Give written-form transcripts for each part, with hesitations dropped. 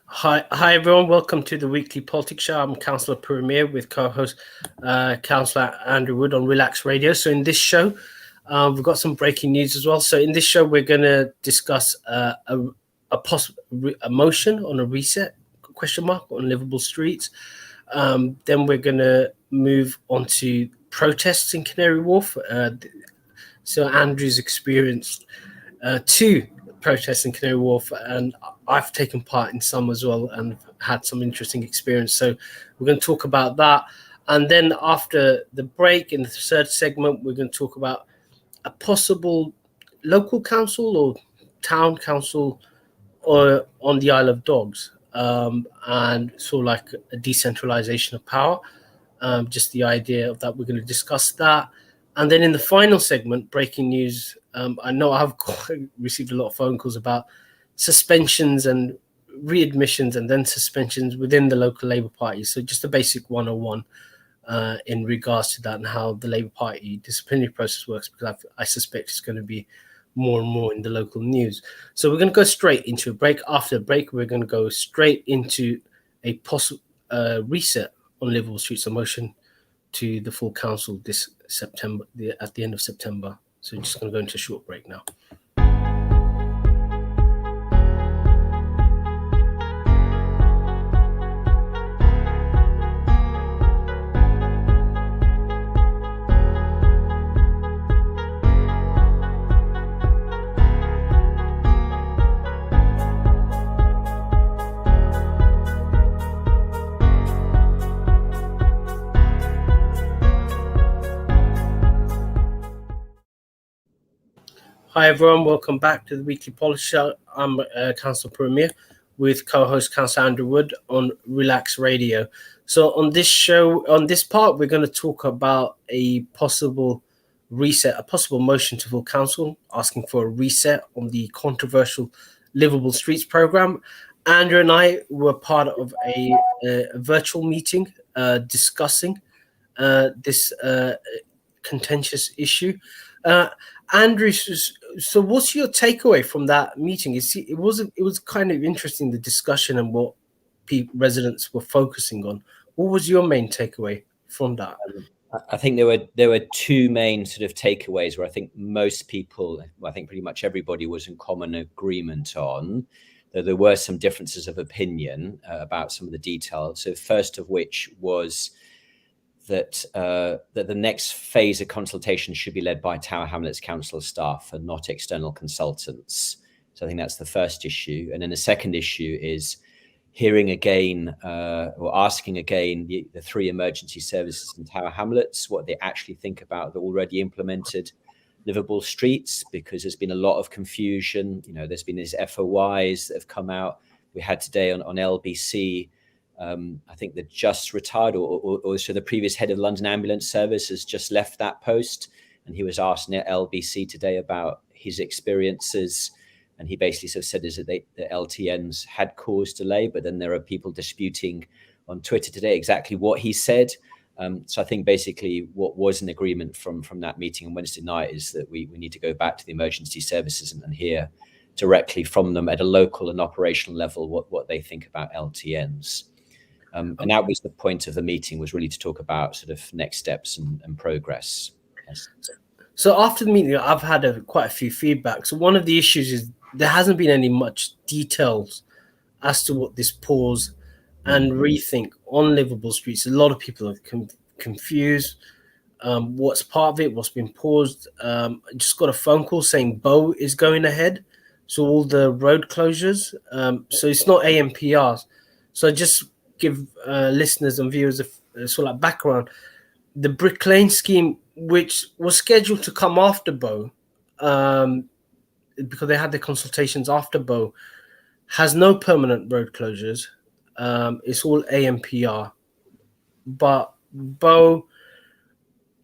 Hi everyone. Welcome to the weekly politics show. I'm Councillor Puru Miah with co-host Councillor Andrew Wood on Relax Radio. So in this show, we've got some breaking news as well. So in this show, we're going to discuss a possible motion on a reset question mark on Liveable Streets. Then we're going to move on to protests in Canary Wharf. So Andrew's experienced two protests in Canary Wharf, and I've taken part in some as well and had some interesting experience. So we're going to talk about that. And then after the break, in the third segment, we're going to talk about a possible local council or town council or on the Isle of Dogs, and sort of like a decentralization of power. Just the idea of that, we're going to discuss that. And then in the final segment, breaking news, I know I've received a lot of phone calls about suspensions and readmissions and then suspensions within the local Labour Party. So just a basic 101 in regards to that and how the Labour Party disciplinary process works, because I suspect it's going to be more and more in the local news. So we're going to go straight into a break. After the break, we're going to go straight into a possible reset on Liveable Streets, a motion to the full council this September, at the end of September. So we're just going to go into a short break now. Hi everyone, welcome back to the weekly policy show. I'm Councillor Puru Miah with co-host Councillor Andrew Wood on Relax Radio. So on this show, on this part, we're going to talk about a possible reset, a possible motion to full council asking for a reset on the controversial Liveable Streets programme. Andrew and I were part of a virtual meeting discussing this contentious issue. Andrew, so what's your takeaway from that meeting? It was kind of interesting, the discussion and what residents were focusing on. What was your main takeaway from that? I think there were two main sort of takeaways where I think most people, I think pretty much everybody was in common agreement on, though there were some differences of opinion about some of the details. So first of which was that the next phase of consultation should be led by Tower Hamlets council staff and not external consultants. So I think that's the first issue. And then the second issue is hearing again or asking again the three emergency services in Tower Hamlets what they actually think about the already implemented Liveable Streets, because there's been a lot of confusion. You know, there's been these FOIs that have come out. We had today on LBC. I think the just retired or so the previous head of London Ambulance Service has just left that post, and he was asked at LBC today about his experiences, and he basically sort of said that the LTNs had caused delay, but then there are people disputing on Twitter today exactly what he said. So I think basically what was an agreement from that meeting on Wednesday night is that we need to go back to the emergency services and hear directly from them at a local and operational level what they think about LTNs. And that was the point of the meeting, was really to talk about sort of next steps and progress. Yes. So after the meeting, I've had quite a few feedbacks. So one of the issues is there hasn't been any much details as to what this pause and rethink on Liveable Streets. A lot of people are confused. What's part of it, what's been paused. I just got a phone call saying Bow is going ahead. So all the road closures. So it's not AMPRs. So just give listeners and viewers a sort of like background. The Brick Lane scheme, which was scheduled to come after Bow, because they had the consultations after Bow, has no permanent road closures. It's all AMPR. But Bow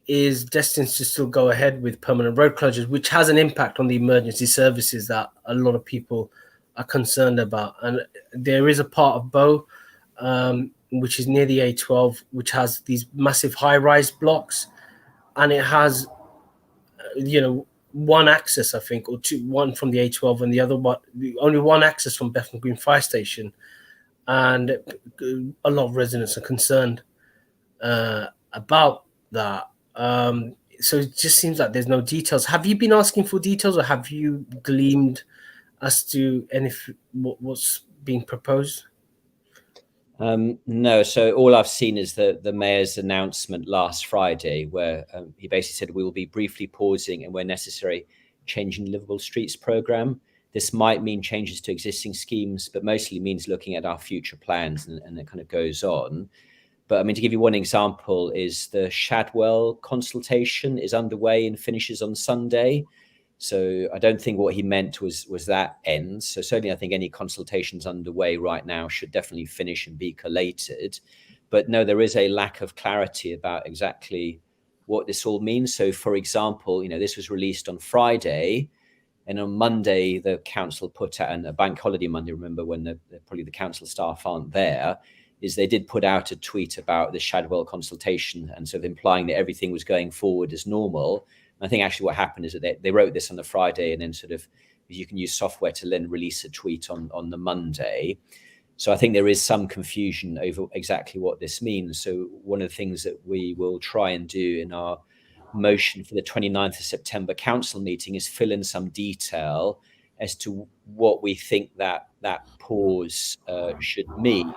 is destined to still go ahead with permanent road closures, which has an impact on the emergency services that a lot of people are concerned about. And there is a part of Bow, which is near the A12, which has these massive high-rise blocks, and it has, one access, I think, or two, one from the A12 and the other one, only one access from Bethnal Green Fire Station. and a lot of residents are concerned about that. So it just seems like there's no details. Have you been asking for details, or have you gleaned as to what's being proposed? No, so all I've seen is the mayor's announcement last Friday, where he basically said we will be briefly pausing and where necessary changing Liveable Streets programme. This might mean changes to existing schemes, but mostly means looking at our future plans, and it kind of goes on. But I mean, to give you one example, is the Shadwell consultation is underway and finishes on Sunday. So I don't think what he meant was that ends. So certainly I think any consultations underway right now should definitely finish and be collated. But no, there is a lack of clarity about exactly what this all means. So for example, this was released on Friday, and on Monday, the council put out, and a bank holiday Monday, remember, when probably the council staff aren't there, is they did put out a tweet about the Shadwell consultation and sort of implying that everything was going forward as normal. And I think actually what happened is that they wrote this on the Friday, and then sort of you can use software to then release a tweet on the Monday. So I think there is some confusion over exactly what this means. So one of the things that we will try and do in our motion for the 29th of September council meeting is fill in some detail as to what we think that pause should mean.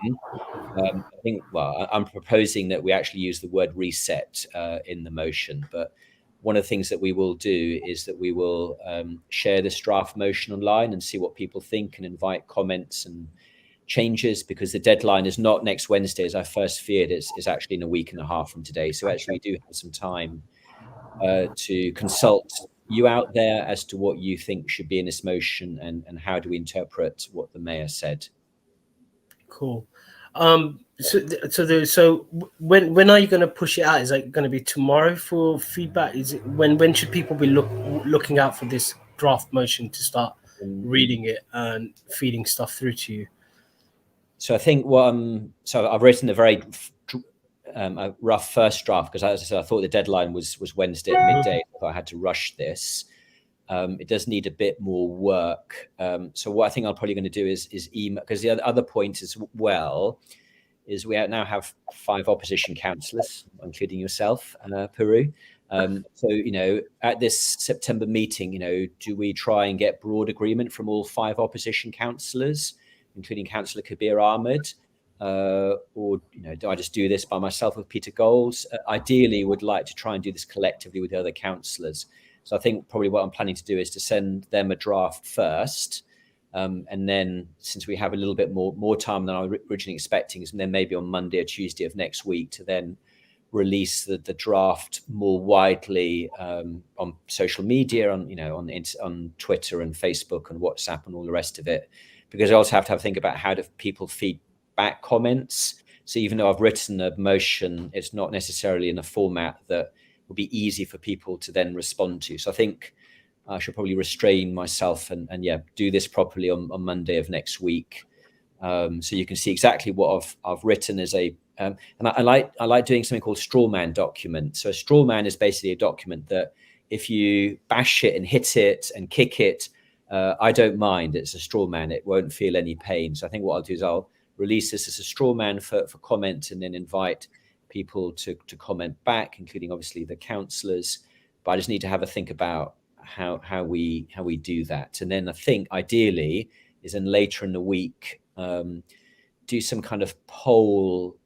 I think, well, I'm proposing that we actually use the word reset in the motion, but one of the things that we will do is that we will share this draft motion online and see what people think and invite comments and changes, because the deadline is not next Wednesday, as I first feared. It's actually in a week and a half from today. So actually we do have some time to consult you out there as to what you think should be in this motion, and how do we interpret what the mayor said. Cool. So when are you going to push it out? Is it going to be tomorrow for feedback? Is it when should people be looking out for this draft motion to start reading it and feeding stuff through to you? So I think so I've written a very a rough first draft, because as I said, I thought the deadline was Wednesday at midday. So I had to rush this. It does need a bit more work. So what I think I'm probably going to do is email, because the other point as well is we now have 5 opposition councillors, including yourself, Puru. So, at this September meeting, do we try and get broad agreement from all 5 opposition councillors, including Councillor Kabir Ahmed? Or, do I just do this by myself with Peter Goals? Ideally, would like to try and do this collectively with the other councillors. So I think probably what I'm planning to do is to send them a draft first. And then, since we have a little bit more time than I was originally expecting, and then maybe on Monday or Tuesday of next week to then release the draft more widely on social media, on Twitter and Facebook and WhatsApp and all the rest of it. Because I also have to think about how do people feed back comments. So even though I've written a motion, it's not necessarily in a format that will be easy for people to then respond to. So I think I should probably restrain myself and do this properly on Monday of next week. So you can see exactly what I've written as a, and I like doing something called straw man document. So a straw man is basically a document that if you bash it and hit it and kick it, I don't mind. It's a straw man. It won't feel any pain. So I think what I'll do is I'll release this as a straw man for comment, and then invite people to comment back, including obviously the councillors. But I just need to have a think about how we do that. And then I think ideally is then later in the week do some kind of poll,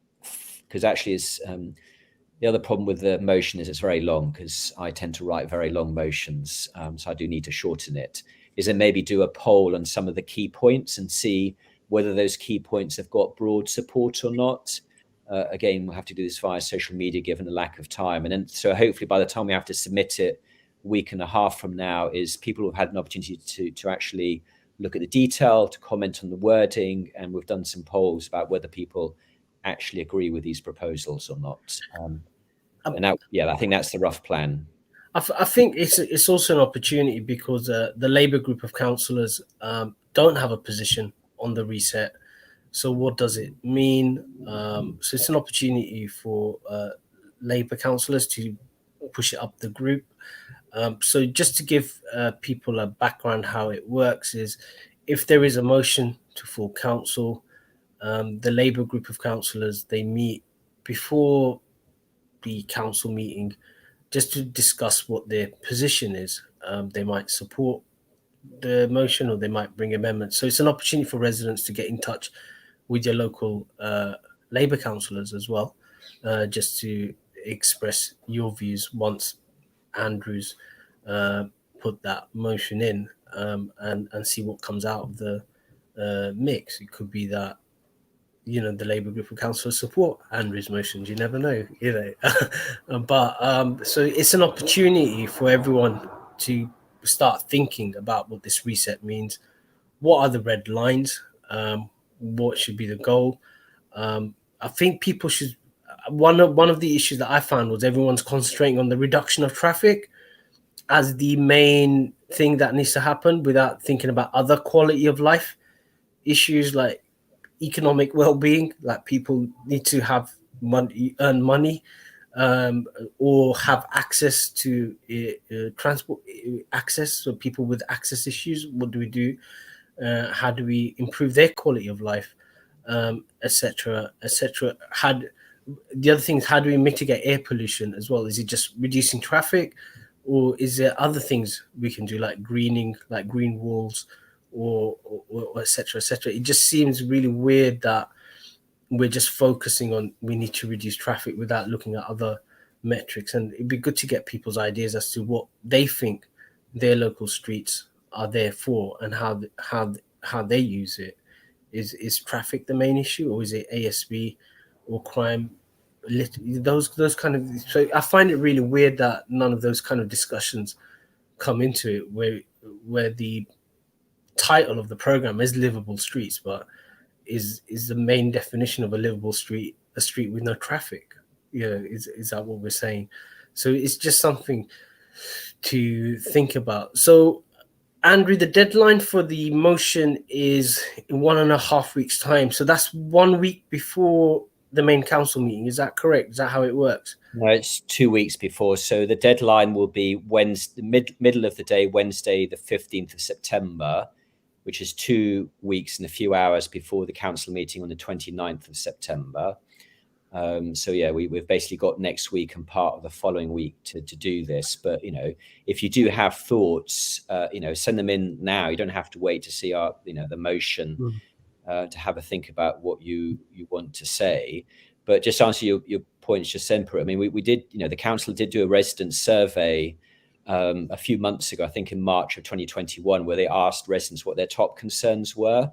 because actually is the other problem with the motion is it's very long, because I tend to write very long motions, so I do need to shorten it. Is then maybe do a poll on some of the key points and see whether those key points have got broad support or not. Again, we'll have to do this via social media given the lack of time. And then, so hopefully by the time we have to submit it a week and a half from now, is people who have had an opportunity to actually look at the detail, to comment on the wording. And we've done some polls about whether people actually agree with these proposals or not. And that, I think that's the rough plan. I think it's also an opportunity, because the Labour group of councillors don't have a position on the reset. So what does it mean? So it's an opportunity for Labour councillors to push it up the group. So just to give people a background how it works is, if there is a motion to full council, The Labour group of councillors, they meet before the council meeting just to discuss what their position is. They might support the motion or they might bring amendments. So it's an opportunity for residents to get in touch with your local Labour councillors as well, just to express your views once Andrew's put that motion in, and see what comes out of the mix. It could be that the Labour group of councillors support Andrew's motions. You never know, but so it's an opportunity for everyone to start thinking about what this reset means. What are the red lines? What should be the goal? I think people should. One of the issues that I found was everyone's concentrating on the reduction of traffic as the main thing that needs to happen, without thinking about other quality of life issues like economic well-being. Like, people need to have money, earn money, or have access to transport access. So people with access issues, what do we do? How do we improve their quality of life, etc., etc. The other thing is, how do we mitigate air pollution as well? Is it just reducing traffic, or is there other things we can do, like greening, like green walls, or etc., etc.? It just seems really weird that we're just focusing on we need to reduce traffic without looking at other metrics. And it'd be good to get people's ideas as to what they think their local streets are there for, and how they use it. Is traffic the main issue, or is it ASB or crime? Those kind of. So I find it really weird that none of those kind of discussions come into it, where the title of the program is Livable Streets, but is the main definition of a livable street a street with no traffic? Is that what we're saying? So it's just something to think about. So, Andrew, the deadline for the motion is in 1.5 weeks' time. So that's 1 week before the main council meeting. Is that correct? Is that how it works? No, it's 2 weeks before. So the deadline will be Wednesday, middle of the day, Wednesday, the 15th of September, which is 2 weeks and a few hours before the council meeting on the 29th of September. So yeah, we've basically got next week and part of the following week to do this. But if you do have thoughts, send them in now. You don't have to wait to see our the motion to have a think about what you want to say. But just to answer your points just then, Puru, I mean, we did, the council did do a resident survey a few months ago, I think in March of 2021, where they asked residents what their top concerns were.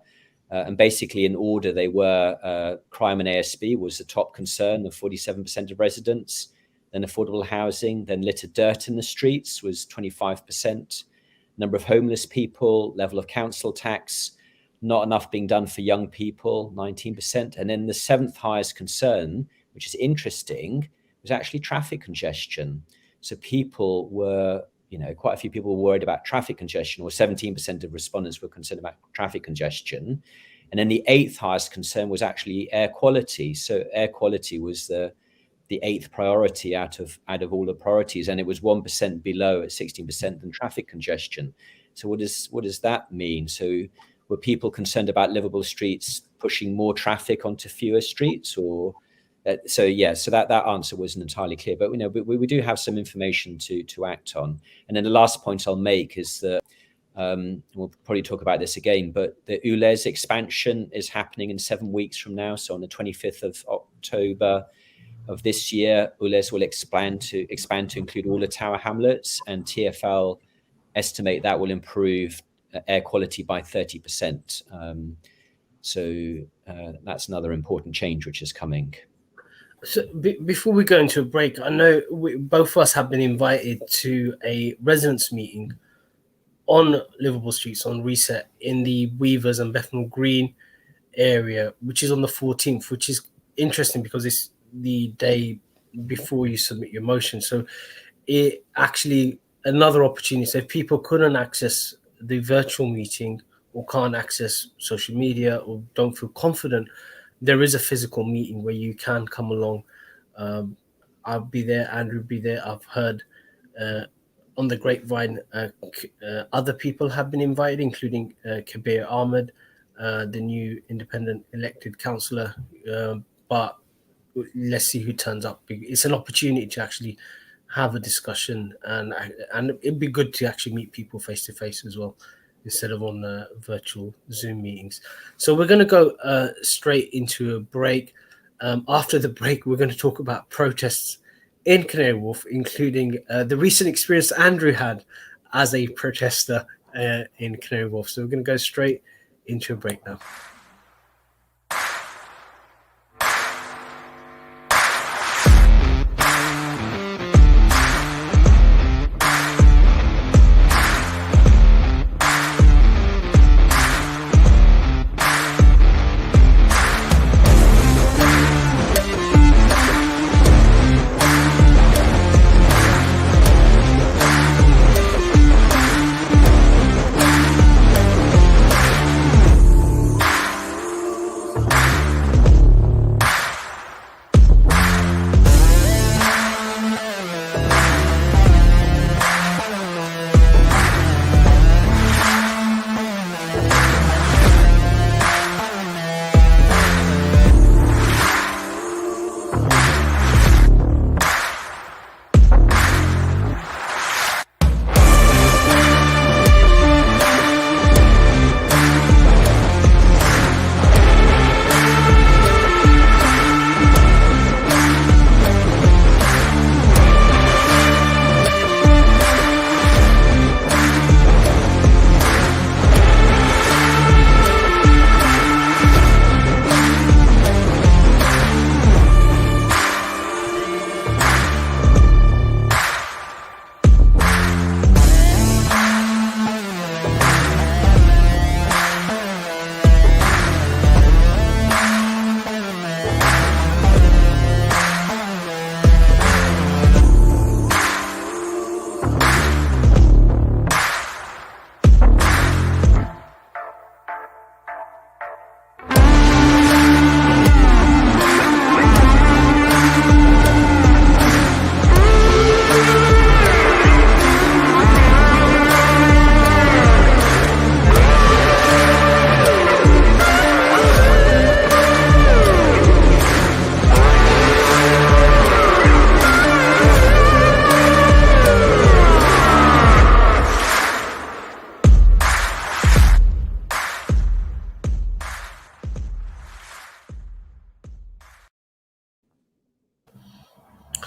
And basically in order, they were crime and ASB was the top concern of 47% of residents, then affordable housing, then littered dirt in the streets was 25%, number of homeless people, level of council tax, not enough being done for young people, 19%. And then the seventh highest concern, which is interesting, was actually traffic congestion. So people were, quite a few people were worried about traffic congestion, or 17% of respondents were concerned about traffic congestion. And then the eighth highest concern was actually air quality. So air quality was the eighth priority out of all the priorities, and it was 1% below at 16% than traffic congestion. So what does that mean? So were people concerned about livable streets pushing more traffic onto fewer streets, or? So that answer wasn't entirely clear, but we do have some information to act on. And then the last point I'll make is that we'll probably talk about this again, but the Cllr's expansion is happening in 7 weeks from now. So on the 25th of October of this year, Cllr's will expand to include all the Tower Hamlets, and TfL estimate that will improve air quality by 30%. So that's another important change which is coming. So before we go into a break, I know both of us have been invited to a residents meeting on Liveable Streets, on Reset, in the Weavers and Bethnal Green area, which is on the 14th, which is interesting because it's the day before you submit your motion. So it actually another opportunity. So if people couldn't access the virtual meeting, or can't access social media, or don't feel confident, there is a physical meeting where you can come along. I'll be there, Andrew will be there. I've heard on the grapevine other people have been invited, including Kabir Ahmed, the new independent elected councillor, but let's see who turns up. It's an opportunity to actually have a discussion, and it'd be good to actually meet people face to face as well, instead of on virtual Zoom meetings. So we're going to go straight into a break. After the break, we're going to talk about protests in Canary Wharf, including the recent experience Andrew had as a protester in Canary Wharf. So we're going to go straight into a break now.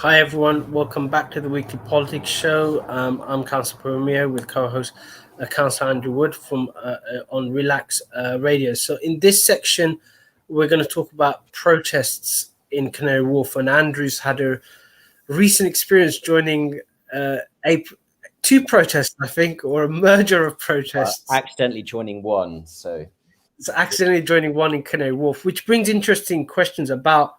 Hi everyone, welcome back to the Weekly Politics Show. I'm Councillor Puru Miah with co-host Councillor Andrew Wood from on Relax Radio. So in this section, we're going to talk about protests in Canary Wharf, and Andrew's had a recent experience joining two protests, I think, or a merger of protests. Accidentally joining one, so accidentally joining one in Canary Wharf, which brings interesting questions about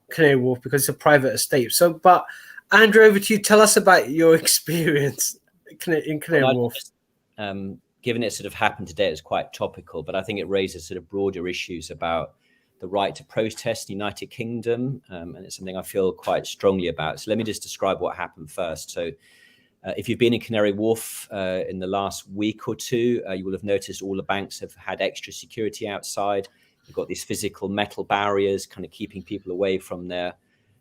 Canary Wharf because it's a private estate. So, but Andrew, over to you. Tell us about your experience in Canary Wharf. Given it sort of happened today, it's quite topical, but I think it raises sort of broader issues about the right to protest in the United Kingdom, and it's something I feel quite strongly about. So let me just describe what happened first. So if you've been in Canary Wharf in the last week or two, you will have noticed all the banks have had extra security outside. You've got these physical metal barriers kind of keeping people away from their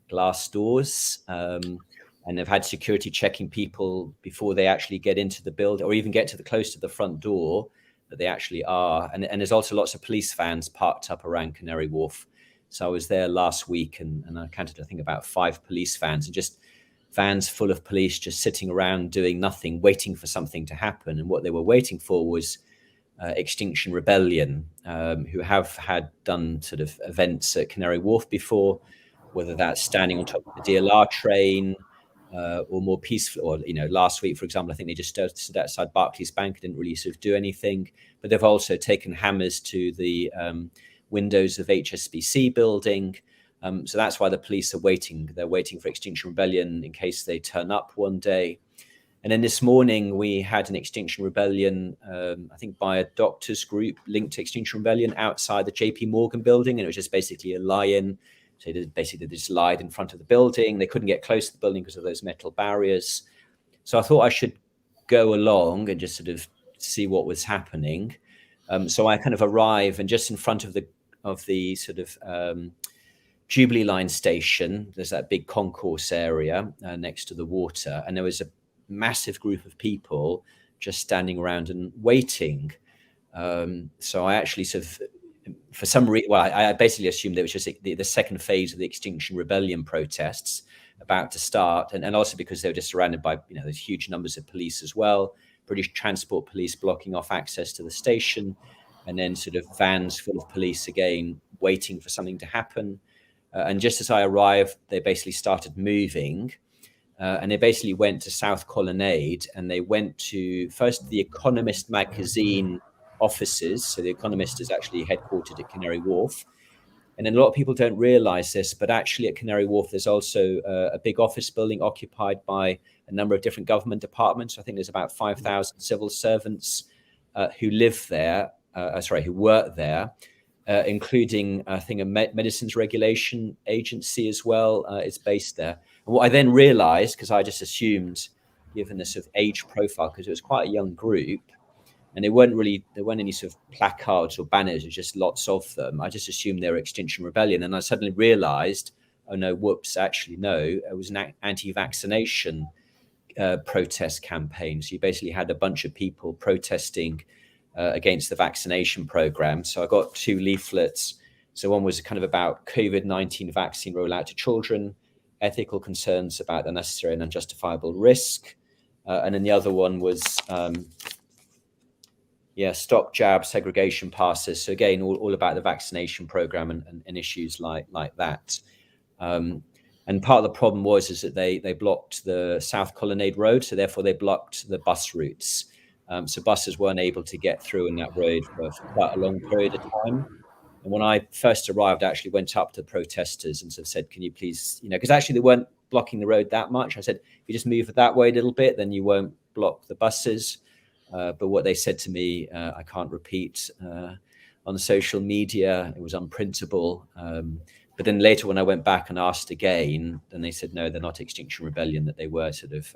glass doors. And they've had security checking people before they actually get into the building or even get to the close to the front door that they actually are. And there's also lots of police vans parked up around Canary Wharf. So I was there last week and I counted, I think, about 5 police vans, and just vans full of police just sitting around doing nothing, waiting for something to happen. And what they were waiting for was Extinction Rebellion, who have had done sort of events at Canary Wharf before, whether that's standing on top of the DLR train or more peaceful. Or, you know, last week, for example, I think they just stood outside Barclays Bank and didn't really sort of do anything. But they've also taken hammers to the windows of HSBC building. So that's why the police are waiting. They're waiting for Extinction Rebellion in case they turn up one day. And then this morning we had an Extinction Rebellion, I think by a doctors group linked to Extinction Rebellion outside the JP Morgan building. And it was just basically a lie-in. So they just lied in front of the building. They couldn't get close to the building because of those metal barriers. So I thought I should go along and just sort of see what was happening. So I kind of arrive, and just in front of the sort of Jubilee Line station, there's that big concourse area next to the water, and there was a massive group of people just standing around and waiting. So I actually sort of, for some reason, well, I basically assumed it was just the second phase of the Extinction Rebellion protests about to start, and also because they were just surrounded by, there's huge numbers of police as well, British Transport Police blocking off access to the station, and then sort of vans full of police again waiting for something to happen. And just as I arrived, they basically started moving, and they basically went to South Colonnade, and they went to first the Economist magazine offices. So the Economist is actually headquartered at Canary Wharf. And then a lot of people don't realize this, but actually at Canary Wharf, there's also a big office building occupied by a number of different government departments. I think there's about 5,000 civil servants who live there, who work there, including, I think, a medicines regulation agency as well is based there. And what I then realized, because I just assumed, given the sort of age profile, because it was quite a young group, and there weren't any sort of placards or banners, it was just lots of them. I just assumed they were Extinction Rebellion. And I suddenly realized, oh no, whoops, actually, no, it was an anti-vaccination protest campaign. So you basically had a bunch of people protesting against the vaccination program. So I got 2 leaflets. So one was kind of about COVID-19 vaccine rollout to children, ethical concerns about the unnecessary and unjustifiable risk. And then the other one was, stop jab segregation passes. So again, all about the vaccination program and issues like that. And part of the problem is that they blocked the South Colonnade Road. So therefore they blocked the bus routes. So buses weren't able to get through in that road for quite a long period of time. And when I first arrived, I actually went up to the protesters and sort of said, can you please, because actually they weren't blocking the road that much. I said, if you just move it that way a little bit, then you won't block the buses. But what they said to me, I can't repeat on social media. It was unprintable. But then later when I went back and asked again, then they said, no, they're not Extinction Rebellion, that they were sort of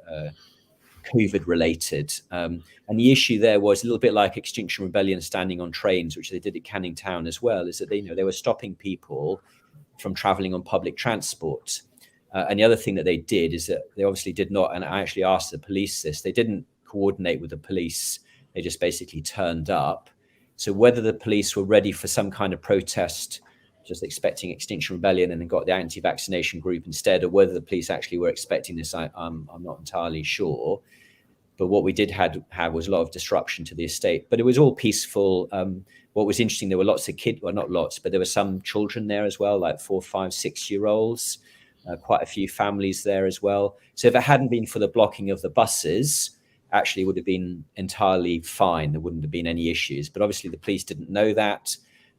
COVID related. And the issue there was a little bit like Extinction Rebellion standing on trains, which they did at Canning Town as well, is that they were stopping people from traveling on public transport. And the other thing that they did is that they obviously did not, and I actually asked the police this, they didn't coordinate with the police. They just basically turned up. So whether the police were ready for some kind of protest, just expecting Extinction Rebellion and then got the anti-vaccination group instead, or whether the police actually were expecting this, I'm not entirely sure. But what we did have was a lot of disruption to the estate, but it was all peaceful. What was interesting, there were lots of kids, well, not lots, but there were some children there as well, like 4, 5, 6-year-olds, quite a few families there as well. So if it hadn't been for the blocking of the buses, actually would have been entirely fine. There wouldn't have been any issues, but obviously the police didn't know that.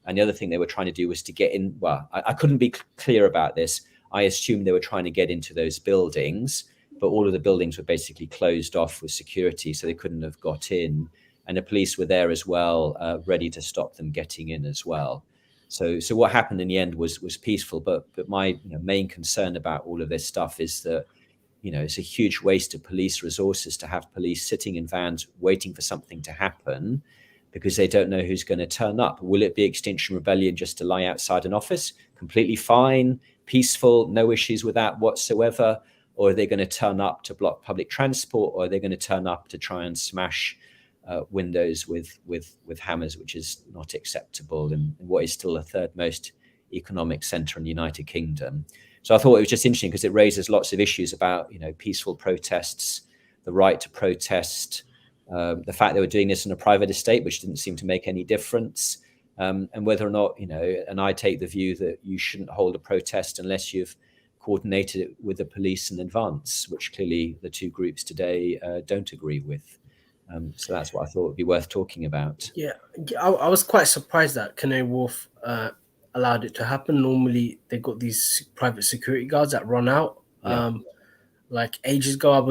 And the other thing they were trying to do was to get in. Well, I couldn't be clear about this. I assumed they were trying to get into those buildings, but all of the buildings were basically closed off with security, so they couldn't have got in. And the police were there as well, ready to stop them getting in as well. So what happened in the end was peaceful. But my main concern about all of this stuff is that it's a huge waste of police resources to have police sitting in vans waiting for something to happen, because they don't know who's going to turn up. Will it be Extinction Rebellion just to lie outside an office? Completely fine, peaceful, no issues with that whatsoever. Or are they going to turn up to block public transport? Or are they going to turn up to try and smash windows with hammers, which is not acceptable in what is still the third most economic centre in the United Kingdom? So I thought it was just interesting because it raises lots of issues about, peaceful protests, the right to protest, the fact they were doing this in a private estate, which didn't seem to make any difference, and whether or not, and I take the view that you shouldn't hold a protest unless you've coordinated it with the police in advance, which clearly the two groups today don't agree with. So that's what I thought would be worth talking about. Yeah, I was quite surprised that Canary Wharf allowed it to happen. Normally, they got these private security guards that run out. Yeah. Like ages ago,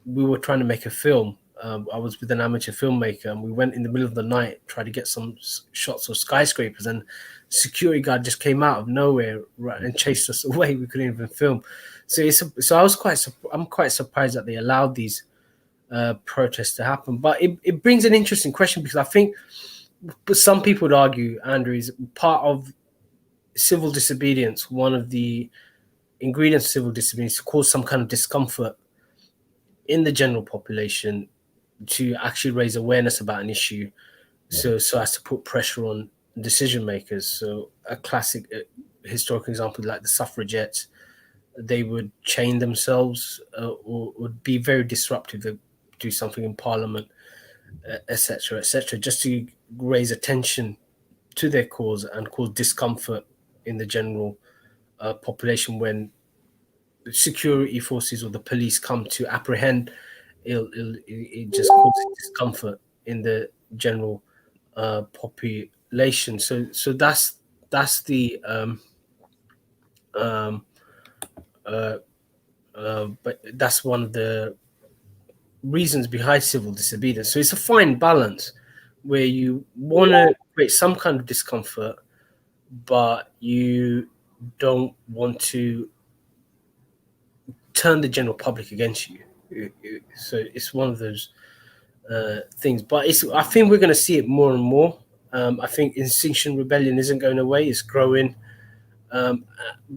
we were trying to make a film. I was with an amateur filmmaker, and we went in the middle of the night, tried to get some shots of skyscrapers, and security guard just came out of nowhere and chased us away. We couldn't even film. I'm quite surprised that they allowed these protest to happen. But it brings an interesting question, because I think some people would argue, Andrew, is part of civil disobedience, one of the ingredients of civil disobedience, to cause some kind of discomfort in the general population, to actually raise awareness about an issue, so as to put pressure on decision makers. So a classic historical example, like the suffragettes, they would chain themselves, or would be very disruptive. They do something in Parliament, etc., just to raise attention to their cause and cause discomfort in the general population when security forces or the police come to apprehend. It just causes discomfort in the general population. So that's the but that's one of the reasons behind civil disobedience. So it's a fine balance where you want to create some kind of discomfort, but you don't want to turn the general public against you. So it's one of those things. But I think we're going to see it more and more. I think Extinction Rebellion isn't going away; it's growing. But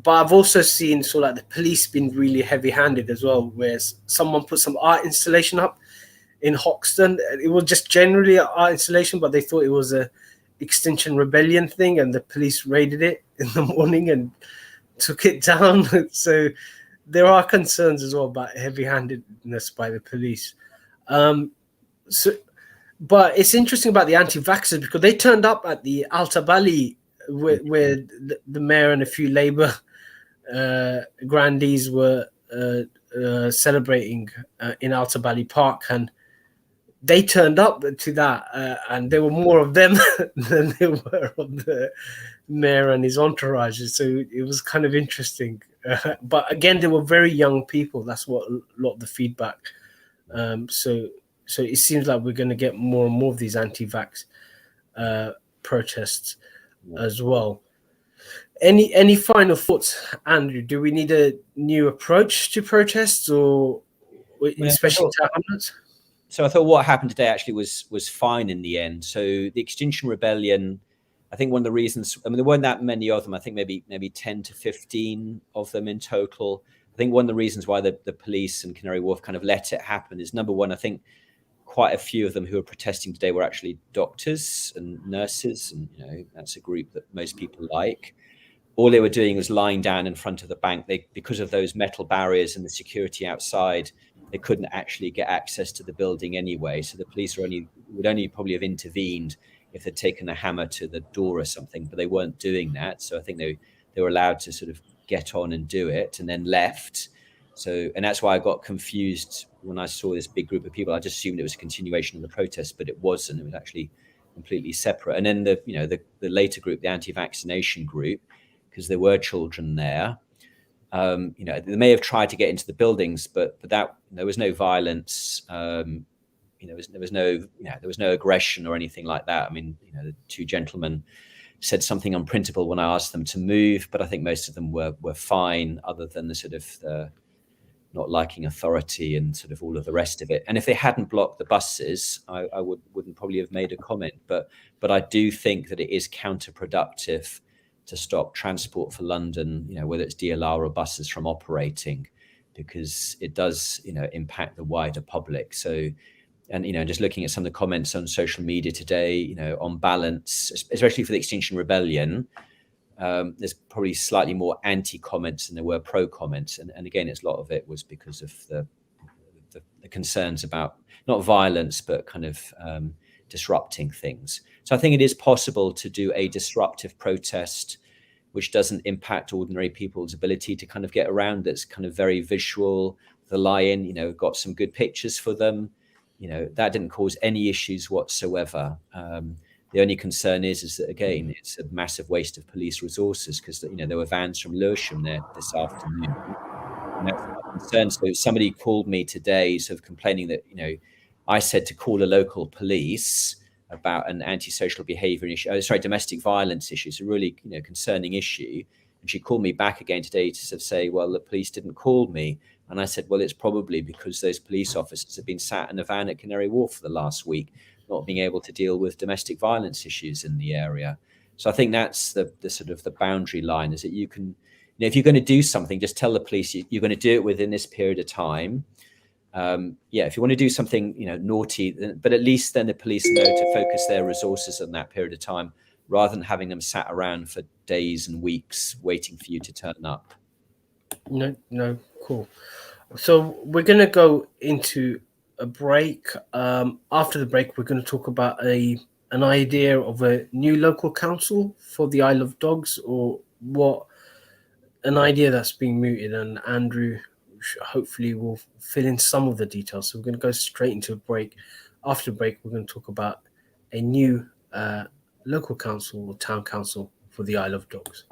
I've also seen sort of like the police being really heavy-handed as well, where someone put some art installation up in Hoxton. It was just generally an art installation, but they thought it was a Extinction Rebellion thing, and the police raided it in the morning and took it down. So there are concerns as well about heavy-handedness by the police. But it's interesting about the anti-vaxxers, because they turned up at the Alta Bali, where the mayor and a few Labour grandees were celebrating in Alta Bali Park, and they turned up to that, and there were more of them than there were of the mayor and his entourage. So it was kind of interesting. But again, they were very young people. That's what a lot of the feedback. So it seems like we're going to get more and more of these anti-vax protests as well. Any final thoughts, Andrew? Do we need a new approach to protests, or especially Tower Hamlets? So I thought what happened today actually was fine in the end. So the Extinction Rebellion, I think one of the reasons, I mean, there weren't that many of them. I think maybe 10 to 15 of them in total. I think one of the reasons why the police and Canary Wharf kind of let it happen is, number one, I think quite a few of them who were protesting today were actually doctors and nurses, and that's a group that most people like. All they were doing was lying down in front of the bank. Because of those metal barriers and the security outside, they couldn't actually get access to the building anyway. So the police would only probably have intervened if they'd taken a hammer to the door or something, but they weren't doing that. So I think they were allowed to sort of get on and do it, and then left. And that's why I got confused when I saw this big group of people. I just assumed it was a continuation of the protest, but it wasn't. It was actually completely separate. And then the later group, the anti-vaccination group, because there were children there, they may have tried to get into the buildings, but that there was no violence. There was no aggression or anything like that. I mean, the two gentlemen said something unprintable when I asked them to move, but I think most of them were fine, other than the sort of not liking authority and sort of all of the rest of it. And if they hadn't blocked the buses, I wouldn't probably have made a comment. But I do think that it is counterproductive to stop Transport for London, whether it's DLR or buses, from operating, because it does, impact the wider public. So, and just looking at some of the comments on social media today, on balance, especially for the Extinction Rebellion, there's probably slightly more anti-comments than there were pro-comments, and again, a lot of it was because of the concerns about not violence, but kind of disrupting things. So I think it is possible to do a disruptive protest which doesn't impact ordinary people's ability to kind of get around. That's kind of very visual. The lie-in, got some good pictures for them. That didn't cause any issues whatsoever. The only concern is that, again, it's a massive waste of police resources, because there were vans from Lewisham there this afternoon. And that's my concern. So somebody called me today, sort of complaining that I said to call a local police about an antisocial behaviour issue, domestic violence issue. It's a really concerning issue. And she called me back again today to sort of say, well, the police didn't call me. And I said, well, it's probably because those police officers have been sat in a van at Canary Wharf for the last week, not being able to deal with domestic violence issues in the area. So I think that's the sort of the boundary line, is that you can, if you're going to do something, just tell the police you're going to do it within this period of time. If you want to do something, naughty, but at least then the police know to focus their resources on that period of time, rather than having them sat around for days and weeks waiting for you to turn up. No, cool. So we're going to go into a break. After the break, we're going to talk about an idea of a new local council for the Isle of Dogs, or an idea that's being mooted, and Andrew hopefully will fill in some of the details. So we're going to go straight into a break. After the break, we're going to talk about a new local council or town council for the Isle of Dogs.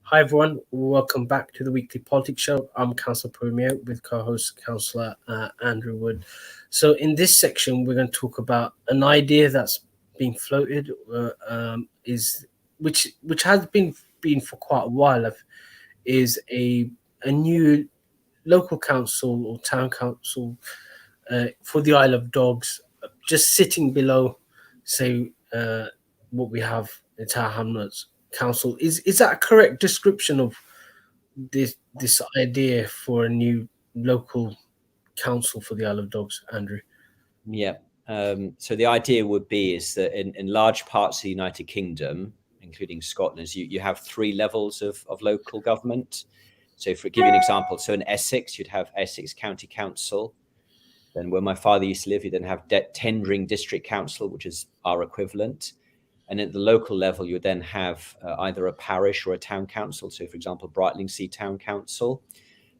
Hi everyone, welcome back to the Weekly Politics Show. I'm Councillor Puru Miah with co-host Councillor Andrew Wood. So in this section, we're going to talk about an idea that's being floated, which has been for quite a while, is a new local council or town council for the Isle of Dogs, just sitting below, say, what we have in Tower Hamlets Council. Is that a correct description of this idea for a new local council for the Isle of Dogs, Andrew? Yeah. So the idea would be is that in large parts of the United Kingdom, including Scotland, you have 3 levels of local government. So for give you an example, so in Essex, you'd have Essex County Council. Then where my father used to live, you then have Tendring District Council, which is our equivalent. And at the local level, you then have either a parish or a town council. So, for example, Brightlingsea Town Council.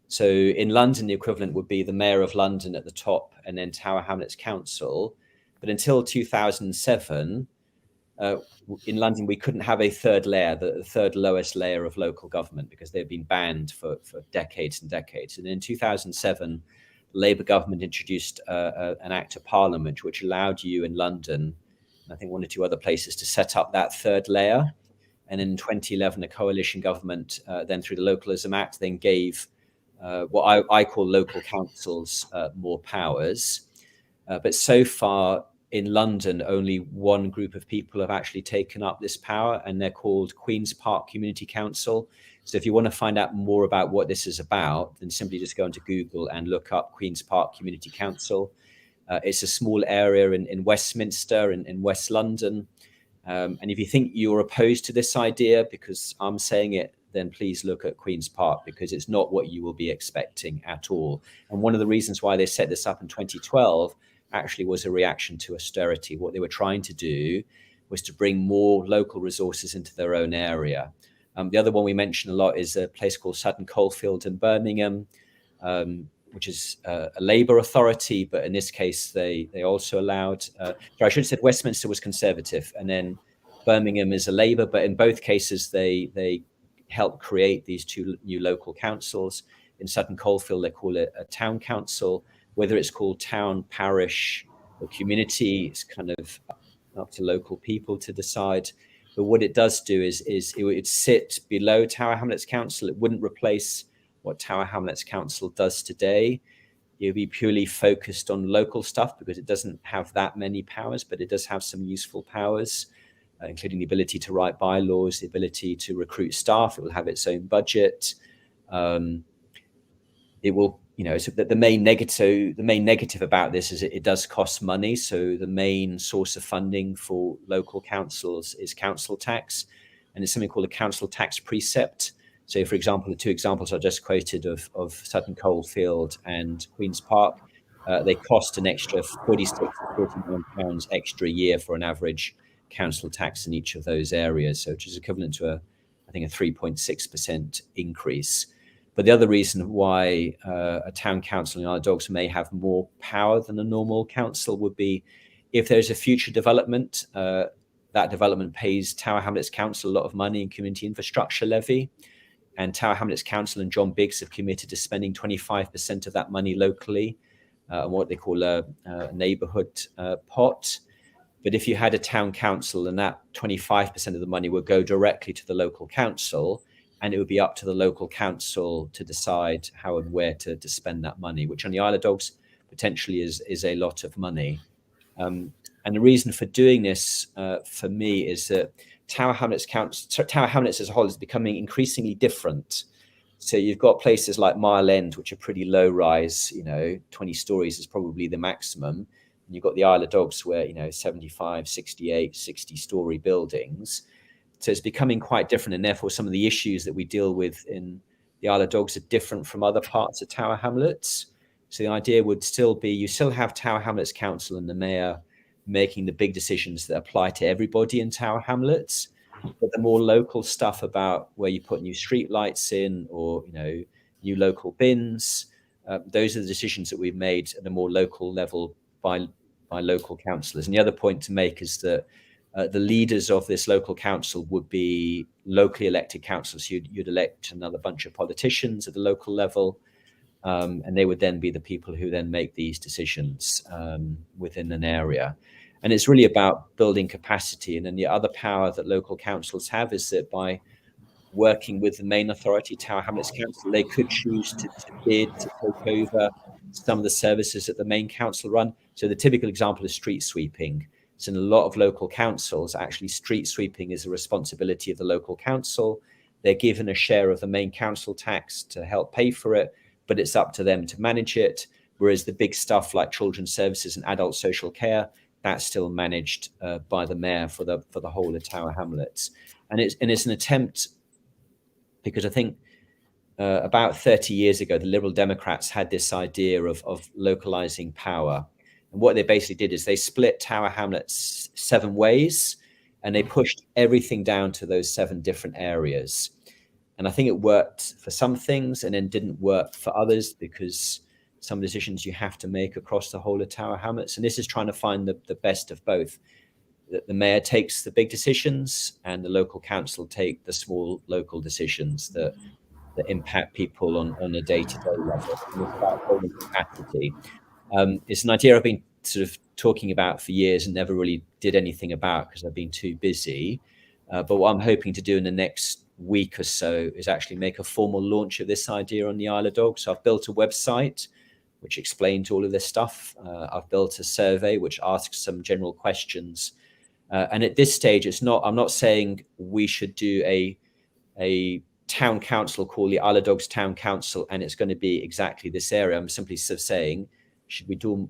So in London, the equivalent would be the Mayor of London at the top, and then Tower Hamlets Council. But until 2007, in London, we couldn't have a third layer, the third lowest layer of local government, because they've been banned for decades and decades. And in 2007, the Labour government introduced an Act of Parliament which allowed you in London, I think 1 or 2 other places, to set up that third layer. And in 2011, the coalition government, then through the Localism Act, then gave what I call local councils more powers. But so far in London, only 1 group of people have actually taken up this power, and they're called Queen's Park Community Council. So if you want to find out more about what this is about, then simply just go into Google and look up Queen's Park Community Council. It's a small area in Westminster, in West London. And if you think you're opposed to this idea because I'm saying it, then please look at Queen's Park, because it's not what you will be expecting at all. And one of the reasons why they set this up in 2012 actually was a reaction to austerity. What they were trying to do was to bring more local resources into their own area. The other one we mention a lot is a place called Sutton Coldfield in Birmingham, which is a Labour authority, but in this case, they also allowed, I should have said Westminster was Conservative, and then Birmingham is a Labour, but in both cases, they helped create these 2 new local councils. In Sutton Coldfield, they call it a town council. Whether it's called town, parish, or community, it's kind of up to local people to decide. But what it does do is it would sit below Tower Hamlets Council. It wouldn't replace what Tower Hamlets Council does today. It would be purely focused on local stuff, because it doesn't have that many powers, but it does have some useful powers, including the ability to write bylaws, the ability to recruit staff. It will have its own budget. It will, so the main negative about this is it does cost money. So the main source of funding for local councils is council tax, and it's something called a council tax precept. So, for example, the 2 examples I just quoted of Sutton Coldfield and Queen's Park, they cost an extra £46 to £49 extra a year for an average council tax in each of those areas, so which is equivalent to I think a 3.6% increase. But the other reason why a town council in Isle of Dogs may have more power than a normal council would be if there's a future development, that development pays Tower Hamlets Council a lot of money in community infrastructure levy. And Tower Hamlets Council and John Biggs have committed to spending 25% of that money locally, what they call a neighbourhood pot. But if you had a town council and that 25% of the money would go directly to the local council, and it would be up to the local council to decide how and where to spend that money, which on the Isle of Dogs potentially is a lot of money. And the reason for doing this for me is that Tower Hamlets as a whole is becoming increasingly different. So you've got places like Mile End, which are pretty low rise, 20 stories is probably the maximum. And you've got the Isle of Dogs where, 75, 68, 60-story buildings. So it's becoming quite different. And therefore, some of the issues that we deal with in the Isle of Dogs are different from other parts of Tower Hamlets. So the idea would still be you still have Tower Hamlets Council and the mayor making the big decisions that apply to everybody in Tower Hamlets. But the more local stuff about where you put new street lights in or, new local bins, those are the decisions that we've made at a more local level by local councillors. And the other point to make is that the leaders of this local council would be locally elected councillors. You'd elect another bunch of politicians at the local level, and they would then be the people who then make these decisions within an area. And it's really about building capacity. And then the other power that local councils have is that by working with the main authority, Tower Hamlets Council, they could choose to bid to take over some of the services that the main council run. So the typical example is street sweeping. So in a lot of local councils, actually street sweeping is a responsibility of the local council. They're given a share of the main council tax to help pay for it, but it's up to them to manage it. Whereas the big stuff like children's services and adult social care, that's still managed by the mayor for the whole of Tower Hamlets. And it's an attempt, because I think about 30 years ago, the Liberal Democrats had this idea of localizing power. And what they basically did is they split Tower Hamlets 7 ways, and they pushed everything down to those 7 different areas. And I think it worked for some things and then didn't work for others, because some decisions you have to make across the whole of Tower Hamlets. And this is trying to find the best of both. That the mayor takes the big decisions and the local council take the small local decisions that impact people on a day-to-day level. And it's about building capacity. It's an idea I've been sort of talking about for years and never really did anything about because I've been too busy. But what I'm hoping to do in the next week or so is actually make a formal launch of this idea on the Isle of Dogs. So I've built a website which explains all of this stuff. I've built a survey which asks some general questions. And at this stage, I'm not saying we should do a town council called the Isle of Dogs Town Council and it's going to be exactly this area. I'm simply sort of saying, should we do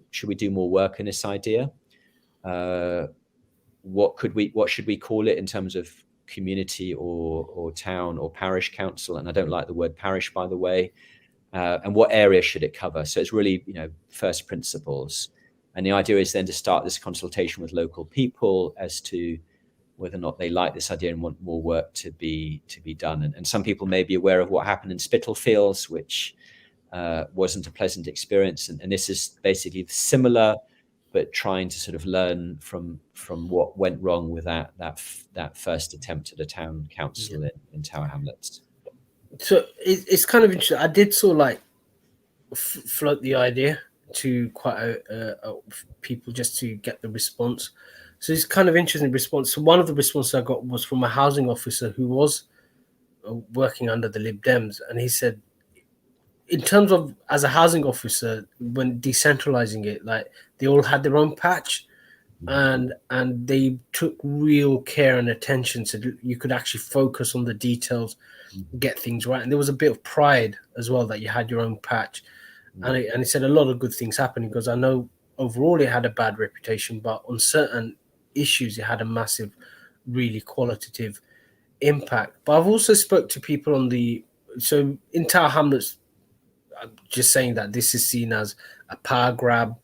more work in this idea? What should we call it in terms of community or town or parish council? And I don't like the word parish, by the way. And what area should it cover? So it's really, first principles. And the idea is then to start this consultation with local people as to whether or not they like this idea and want more work to be done. And some people may be aware of what happened in Spitalfields, which wasn't a pleasant experience. And this is basically similar, but trying to sort of learn from what went wrong with that first attempt at a town council in Tower Hamlets. So it's kind of interesting. I did sort of like float the idea to quite a people just to get the response. So it's kind of interesting response. So one of the responses I got was from a housing officer who was working under the Lib Dems, and he said, in terms of as a housing officer, when decentralizing it, like they all had their own patch, and they took real care and attention so that you could actually focus on the details, get things right, and there was a bit of pride as well that you had your own patch. And he said a lot of good things happened because I know overall it had a bad reputation, but on certain issues it had a massive, really qualitative impact. But I've also spoke to people so in Tower Hamlets, I'm just saying that this is seen as a power grab,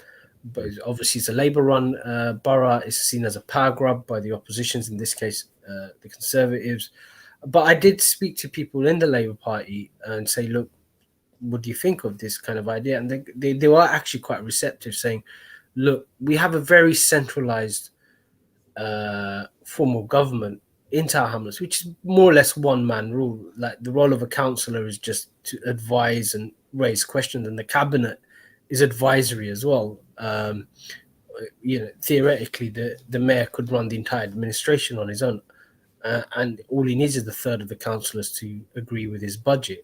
but obviously it's a Labour-run borough. It's seen as a power grab by the oppositions, in this case, the Conservatives. But I did speak to people in the Labour Party and say, look, what do you think of this kind of idea? And they were actually quite receptive, saying, look, we have a very centralized form of government in Tower Hamlets, which is more or less one man rule. Like the role of a councillor is just to advise and raise questions, and the cabinet is advisory as well. Theoretically, the mayor could run the entire administration on his own, and all he needs is the third of the councillors to agree with his budget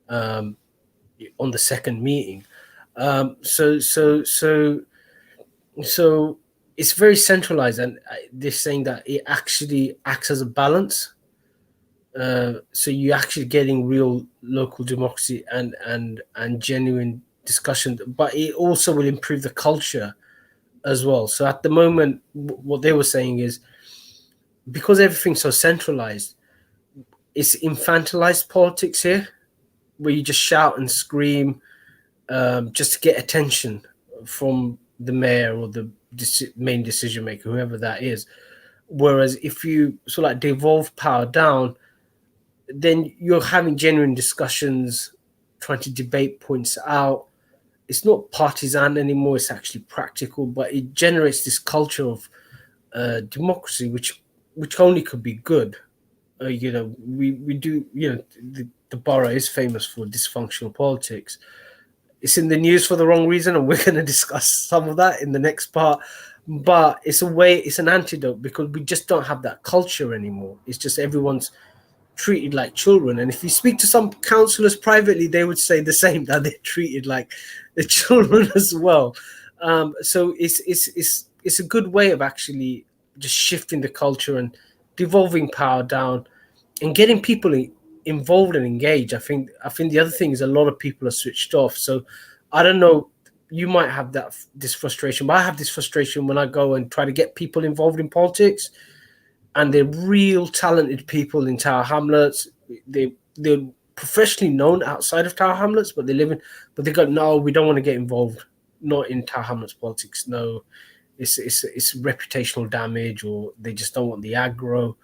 on the second meeting. So it's very centralized, and they're saying that it actually acts as a balance. So you're actually getting real local democracy and genuine discussion, but it also will improve the culture as well. So at the moment, what they were saying is, because everything's so centralized, it's infantilized politics here, where you just shout and scream just to get attention from the mayor or the main decision maker, whoever that is. Whereas if you sort of like devolve power down, then you're having genuine discussions, trying to debate points out. It's not partisan anymore, it's actually practical, but it generates this culture of democracy, which only could be good. We do, the borough is famous for dysfunctional politics. It's in the news for the wrong reason, and we're going to discuss some of that in the next part. But it's an antidote, because we just don't have that culture anymore. It's just everyone's treated like children. And if you speak to some councillors privately, they would say the same, that they're treated like the children as well. So it's a good way of actually just shifting the culture and devolving power down and getting people involved and engaged. I think the other thing is a lot of people are switched off. So I don't know, you might have this frustration, but I have this frustration when I go and try to get people involved in politics, and they're real talented people in Tower Hamlets. They're professionally known outside of Tower Hamlets, but they go, no, we don't want to get involved, not in Tower Hamlets politics. No, it's reputational damage, or they just don't want the aggro.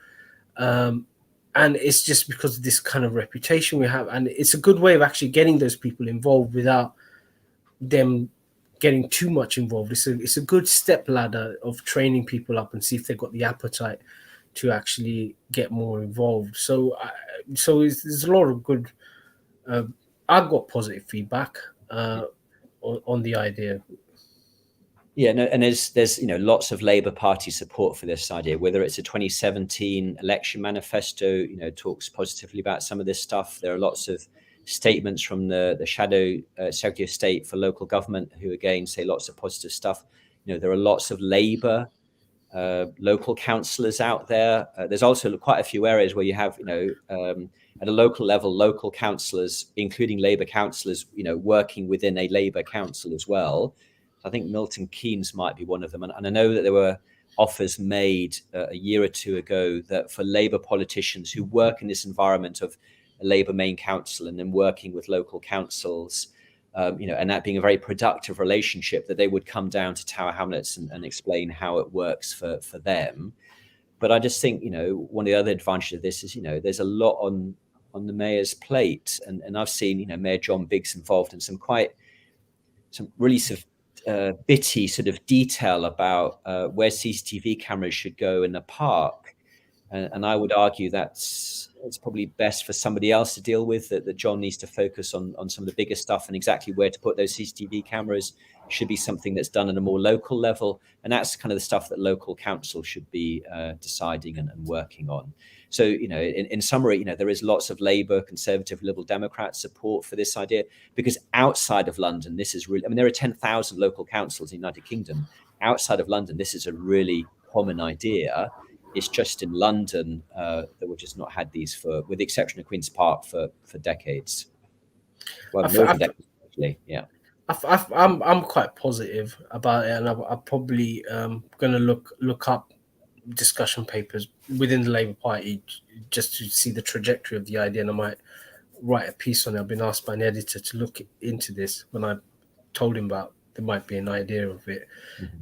And it's just because of this kind of reputation we have. And it's a good way of actually getting those people involved without them getting too much involved. It's a good step ladder of training people up and see if they've got the appetite to actually get more involved. So there's a lot of good. I've got positive feedback on the idea. Yeah, no, and there's lots of Labour Party support for this idea. Whether it's a 2017 election manifesto, talks positively about some of this stuff. There are lots of statements from the shadow Secretary of State for local government, who again say lots of positive stuff. There are lots of Labour local councillors out there. There's also quite a few areas where you have, at a local level, local councillors, including Labour councillors, working within a Labour council as well. I think Milton Keynes might be one of them. And I know that there were offers made a year or two ago that for Labour politicians who work in this environment of a Labour main council and then working with local councils, and that being a very productive relationship, that they would come down to Tower Hamlets and explain how it works for them. But I just think, one of the other advantages of this is, there's a lot on the mayor's plate. And I've seen, Mayor John Biggs involved in some really bitty sort of detail about where CCTV cameras should go in the park. And I would argue it's probably best for somebody else to deal with, that John needs to focus on some of the bigger stuff, and exactly where to put those CCTV cameras should be something that's done at a more local level. And that's kind of the stuff that local council should be deciding and working on. So, in summary, there is lots of Labour, Conservative, Liberal Democrat support for this idea, because outside of London, this is really, there are 10,000 local councils in the United Kingdom. Outside of London, this is a really common idea. It's just in London that we've just not had these with the exception of Queen's Park, for decades. Well, more than decades, actually, yeah. I'm quite positive about it, and I'm probably going to look up discussion papers within the Labour Party just to see the trajectory of the idea, and I might write a piece on it. I've been asked by an editor to look into this when I told him about there might be an idea of it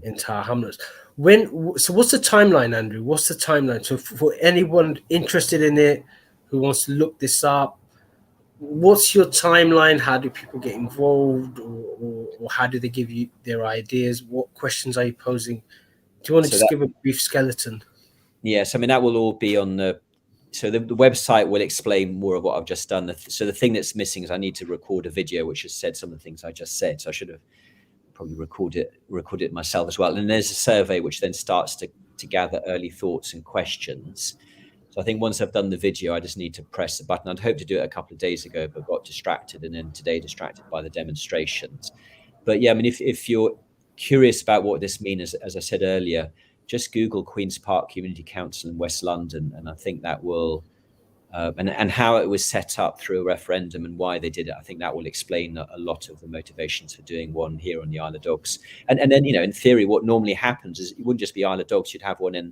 in Tower Hamlets. So what's the timeline, Andrew? What's the timeline? So for anyone interested in it, who wants to look this up, what's your timeline? How do people get involved, or how do they give you their ideas? What questions are you posing? Do you want to just give a brief skeleton? Yes, I mean, that will all be on the website will explain more of what I've just done. So the thing that's missing is I need to record a video which has said some of the things I just said. So I should have probably recorded it myself as well. And there's a survey which then starts to gather early thoughts and questions. So I think once I've done the video, I just need to press the button. I'd hoped to do it a couple of days ago, but got distracted, and then today distracted by the demonstrations. But yeah, I mean, if you're curious about what this means, as I said earlier, just Google Queen's Park Community Council in West London, and I think that will, and how it was set up through a referendum and why they did it. I think that will explain a lot of the motivations for doing one here on the Isle of Dogs. And then, you know, in theory, what normally happens is it wouldn't just be Isle of Dogs. You'd have one in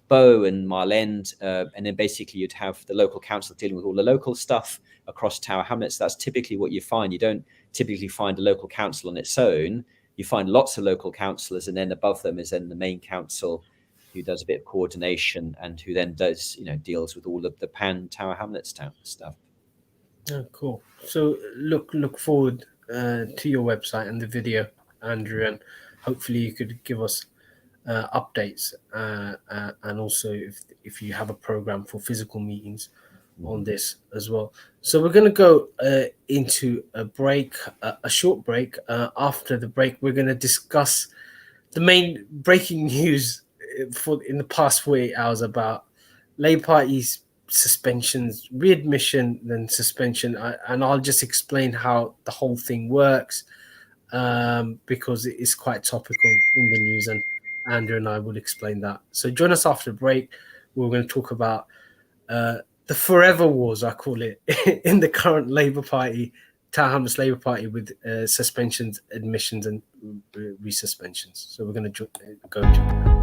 Bow and Mile End, and then basically you'd have the local council dealing with all the local stuff across Tower Hamlets. That's typically what you find. You don't typically find a local council on its own. You find lots of local councillors, and then above them is then the main council, who does a bit of coordination and who then does, you know, deals with all of the pan Tower Hamlets stuff. Oh, cool. So look forward to your website and the video, Andrew, and hopefully you could give us updates and also if you have a program for physical meetings on this as well. So we're going to go into a break, a short break. After the break, we're going to discuss the main breaking news in the past 48 hours about Labour Party's suspensions, readmission, then suspension, and I'll just explain how the whole thing works because it is quite topical in the news, and Andrew and I will explain that. So join us after the break. We're going to talk about the forever wars, I call it, in the current Labour Party, Tower Hamlets Labour Party, with suspensions, admissions, and resuspensions. So we're going to go into that.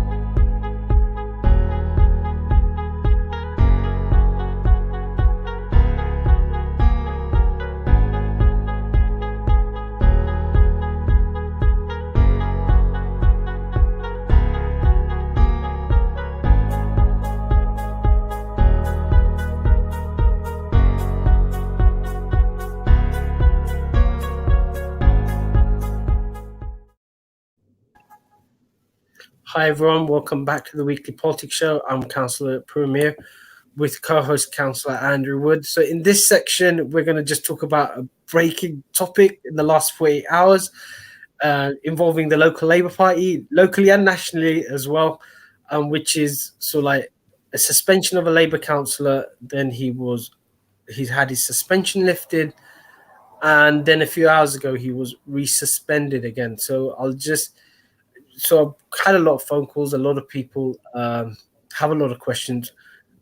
Hi everyone, welcome back to the Weekly Politics Show. I'm Councillor Puru Miah with co-host Councillor Andrew Wood. So in this section, we're going to just talk about a breaking topic in the last 48 hours involving the local Labour Party, locally and nationally as well, which is sort of like a suspension of a Labour councillor. Then he's had his suspension lifted, and then a few hours ago he was resuspended again. So I've had a lot of phone calls. A lot of people have a lot of questions,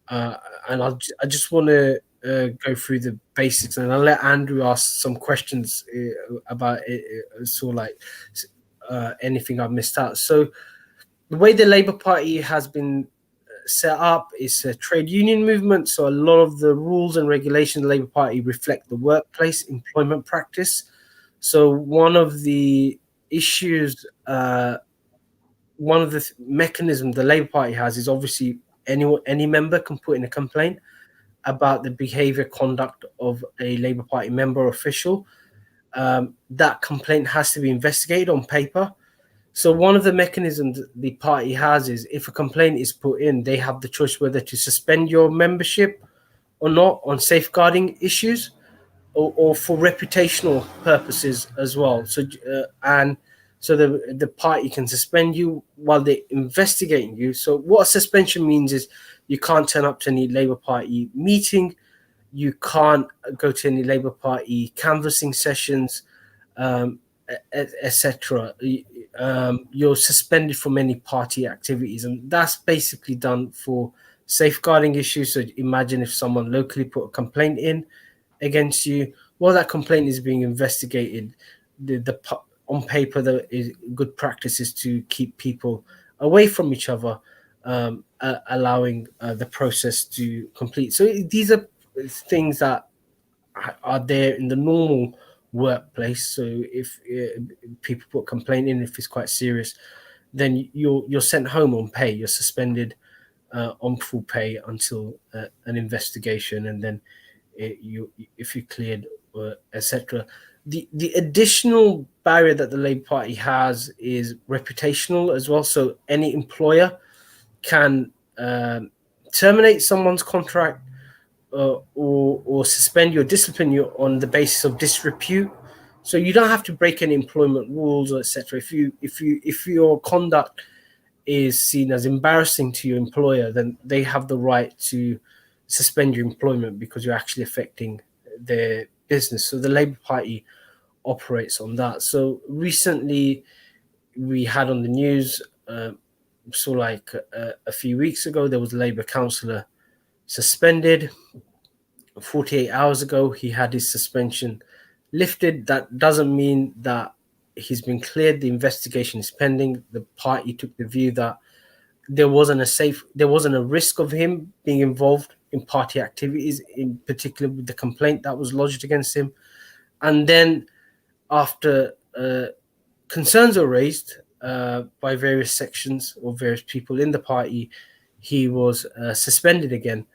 and I just want to go through the basics, and I'll let Andrew ask some questions about it, so like anything I've missed out. So the way the Labour Party has been set up is a trade union movement. So a lot of the rules and regulations of the Labour Party reflect the workplace employment practice. So one of the issues, one of the mechanisms the Labour Party has is obviously any member can put in a complaint about the behaviour conduct of a Labour Party member or official. That complaint has to be investigated on paper. So one of the mechanisms the party has is if a complaint is put in, they have the choice whether to suspend your membership or not on safeguarding issues or for reputational purposes as well. So so the party can suspend you while they're investigating you. So what a suspension means is you can't turn up to any Labour Party meeting, you can't go to any Labour Party canvassing sessions, etc. You're suspended from any party activities, and that's basically done for safeguarding issues. So imagine if someone locally put a complaint in against you, while that complaint is being investigated, on paper, the good practice is to keep people away from each other, allowing the process to complete. So these are things that are there in the normal workplace. So if people put a complaint in, if it's quite serious, then you're sent home on pay. You're suspended on full pay until an investigation, and then if you cleared, etc. The additional barrier that the Labour Party has is reputational as well. So any employer can terminate someone's contract or suspend you or discipline you on the basis of disrepute. So you don't have to break any employment rules or etc. If your conduct is seen as embarrassing to your employer, then they have the right to suspend your employment because you're actually affecting their business. So the Labour Party operates on that. So recently we had on the news, so like a few weeks ago, there was a Labour councillor suspended. 48 hours ago, he had his suspension lifted. That doesn't mean that he's been cleared. The investigation is pending. The party took the view that there wasn't a risk of him being involved in party activities, in particular with the complaint that was lodged against him. And then after concerns were raised by various sections or various people in the party, he was suspended again.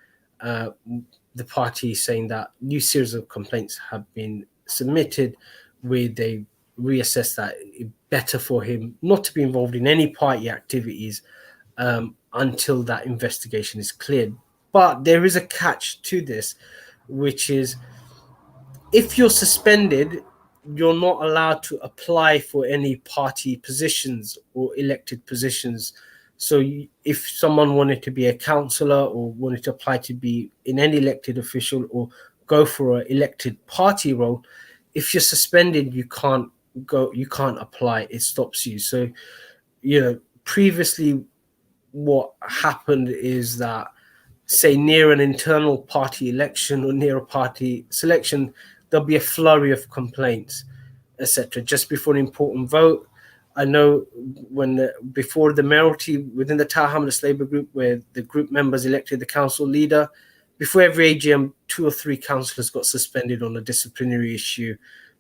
The party saying that new series of complaints have been submitted where they reassess that it's better for him not to be involved in any party activities until that investigation is cleared. But there is a catch to this, which is if you're suspended, you're not allowed to apply for any party positions or elected positions. So if someone wanted to be a councillor or wanted to apply to be in any elected official or go for an elected party role, if you're suspended, you can't apply. It stops you. So, previously what happened is that, say, near an internal party election or near a party selection, there'll be a flurry of complaints, etc. Just before an important vote. I know before the mayoralty within the Tower Hamlets Labour group, where the group members elected the council leader, before every AGM, 2 or 3 councillors got suspended on a disciplinary issue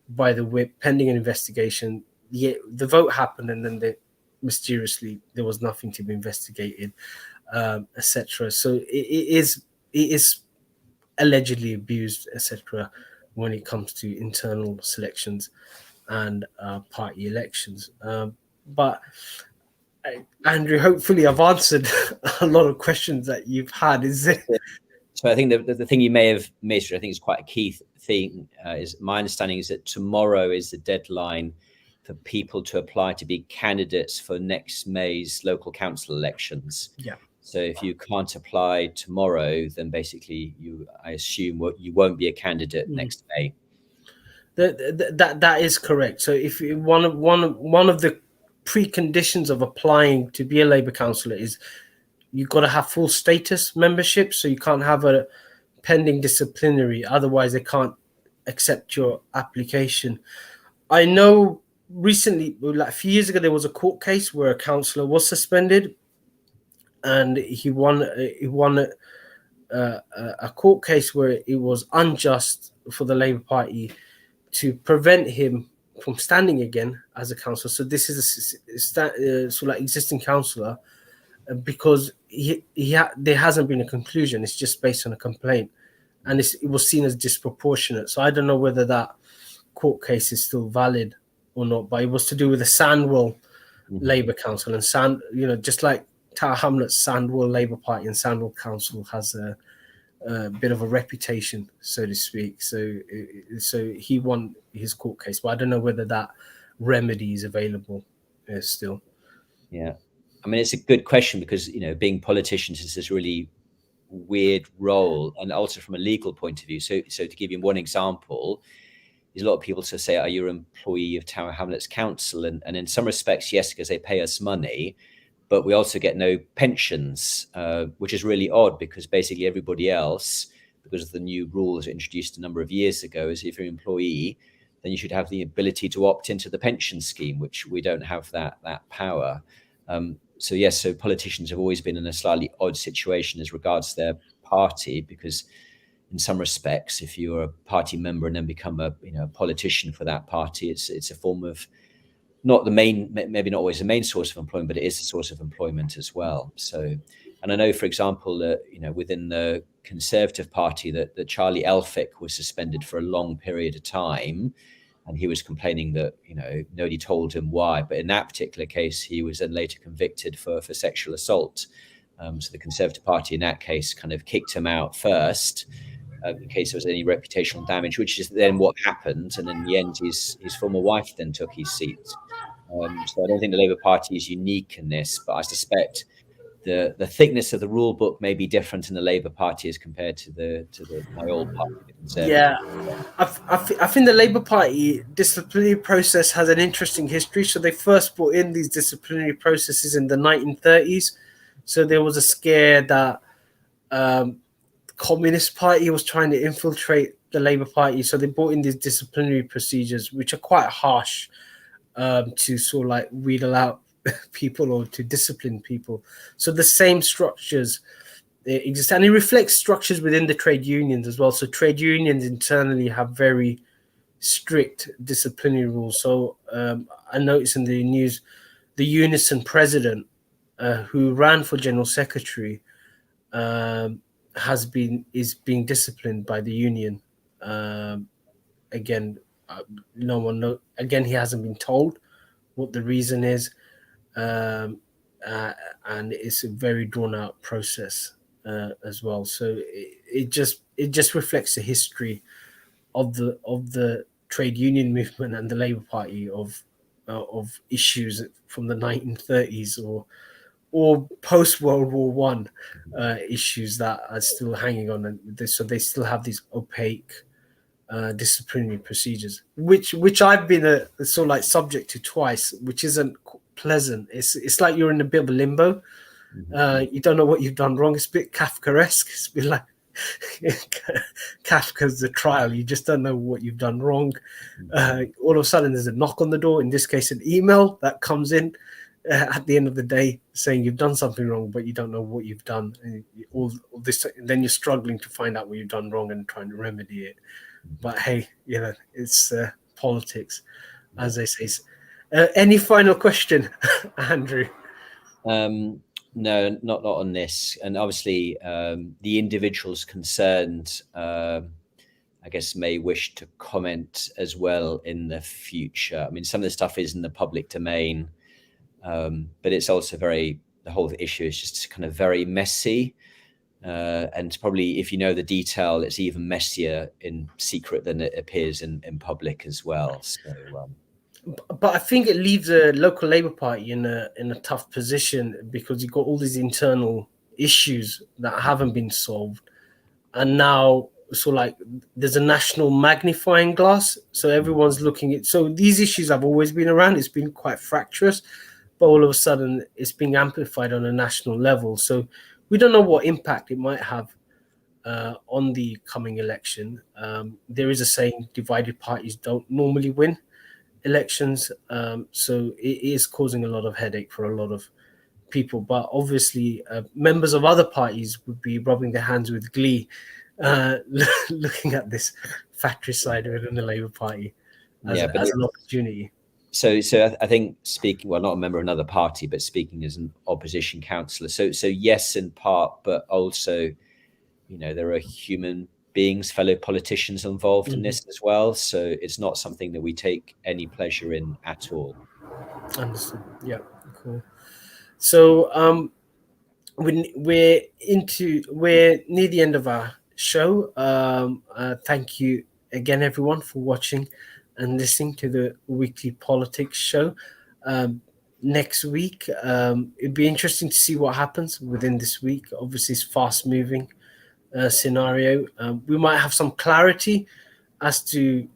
by the whip, pending an investigation. The vote happened, and then mysteriously there was nothing to be investigated, etc. So it is allegedly abused, etc. when it comes to internal selections and party elections. But Andrew, hopefully I've answered a lot of questions that you've had. Is it? So I think the thing you may have missed, which I think is quite a key thing, is my understanding is that tomorrow is the deadline for people to apply to be candidates for next May's local council elections. Yeah. So if you can't apply tomorrow, then basically I assume you won't be a candidate next May. That is correct. So if one of the preconditions of applying to be a Labour councillor is you've got to have full status membership. So you can't have a pending disciplinary, otherwise they can't accept your application. I know recently, like a few years ago, there was a court case where a councillor was suspended, and he won a court case where it was unjust for the Labour Party to prevent him from standing again as a councillor. So this is a existing councillor, because there hasn't been a conclusion. It's just based on a complaint, and it was seen as disproportionate. So I don't know whether that court case is still valid or not, but it was to do with the Sandwell Labour Council, and just like Tower Hamlets, Sandwell Labour Party and Sandwell Council has a bit of a reputation, so to speak. So he won his court case, but I don't know whether that remedy is available still. Yeah, I mean, it's a good question because being politicians is this really weird role, and also from a legal point of view. So to give you one example, there's a lot of people to say, "Are you an employee of Tower Hamlets Council?" And in some respects, yes, because they pay us money. But we also get no pensions, which is really odd because basically everybody else, because of the new rules introduced a number of years ago, is if you're an employee, then you should have the ability to opt into the pension scheme, which we don't have that power. So yes, so politicians have always been in a slightly odd situation as regards their party, because in some respects, if you're a party member and then become a politician for that party, it's a form of maybe not always the main source of employment, but it is a source of employment as well. So And I know, for example, that within the Conservative Party that Charlie Elphicke was suspended for a long period of time, and he was complaining that nobody told him why. But in that particular case, he was then later convicted for sexual assault. So the Conservative Party in that case kind of kicked him out first, in case there was any reputational damage, which is then what happened. And in the end, his former wife then took his seat. So I don't think the Labour Party is unique in this, but I suspect the thickness of the rule book may be different in the Labour Party as compared to my old party, the Conservative. Yeah, I think the Labour Party disciplinary process has an interesting history. So they first brought in these disciplinary processes in the 1930s. So there was a scare that the Communist Party was trying to infiltrate the Labour Party. So they brought in these disciplinary procedures, which are quite harsh, to sort of like wheedle out people or to discipline people. So the same structures exist, and it reflects structures within the trade unions as well. So trade unions internally have very strict disciplinary rules. So I noticed in the news, the Unison president, who ran for general secretary, is being disciplined by the union. Again, no one knows. Again, he hasn't been told what the reason is, and it's a very drawn out process as well. So it just reflects the history of the trade union movement and the Labour Party of issues from the 1930s or post World War One issues that are still hanging on, and so they still have these opaque disciplinary procedures, which I've been a sort of like subject to twice, which isn't pleasant. It's like you're in a bit of a limbo. You don't know what you've done wrong. It's a bit Kafkaesque. It's a bit like Kafka's The Trial. You just don't know what you've done wrong. All of a sudden, there's a knock on the door. In this case, an email that comes in at the end of the day saying you've done something wrong, but you don't know what you've done. And all this, and then you're struggling to find out what you've done wrong and trying to remedy it. But hey, it's politics, as they say. Any final question, Andrew? No, not on this. And obviously, the individuals concerned, I guess, may wish to comment as well in the future. I mean, some of the stuff is in the public domain, but it's also the whole issue is just kind of very messy. And probably if you know the detail, it's even messier in secret than it appears in public as well. So, but I think it leaves a local Labour Party in a tough position, because you've got all these internal issues that haven't been solved, and now there's a national magnifying glass, so everyone's looking at. So these issues have always been around. It's been quite fractious, but all of a sudden it's being amplified on a national level. So we don't know what impact it might have on the coming election. There is a saying, divided parties don't normally win elections. So it is causing a lot of headache for a lot of people. But obviously, members of other parties would be rubbing their hands with glee, looking at this factory side within the Labour Party as an opportunity. So I think speaking, well, not a member of another party, but speaking as an opposition councillor. So yes, in part, but also, there are human beings, fellow politicians involved in this as well. So it's not something that we take any pleasure in at all. Understood. Yeah, cool. So we're near the end of our show. Thank you again, everyone, for watching and listening to the weekly politics show. Next week, it'd be interesting to see what happens within this week. Obviously, it's fast-moving scenario. We might have some clarity as to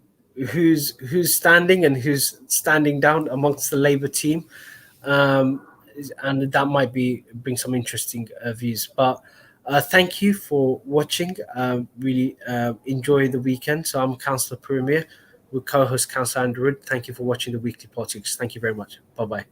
who's standing and who's standing down amongst the Labour team, and that might bring some interesting views. But thank you for watching. Really enjoy the weekend. So I'm Councillor Puru Miah with co-host Councillor Andrew Wood. Thank you for watching the weekly politics. Thank you very much. Bye-bye.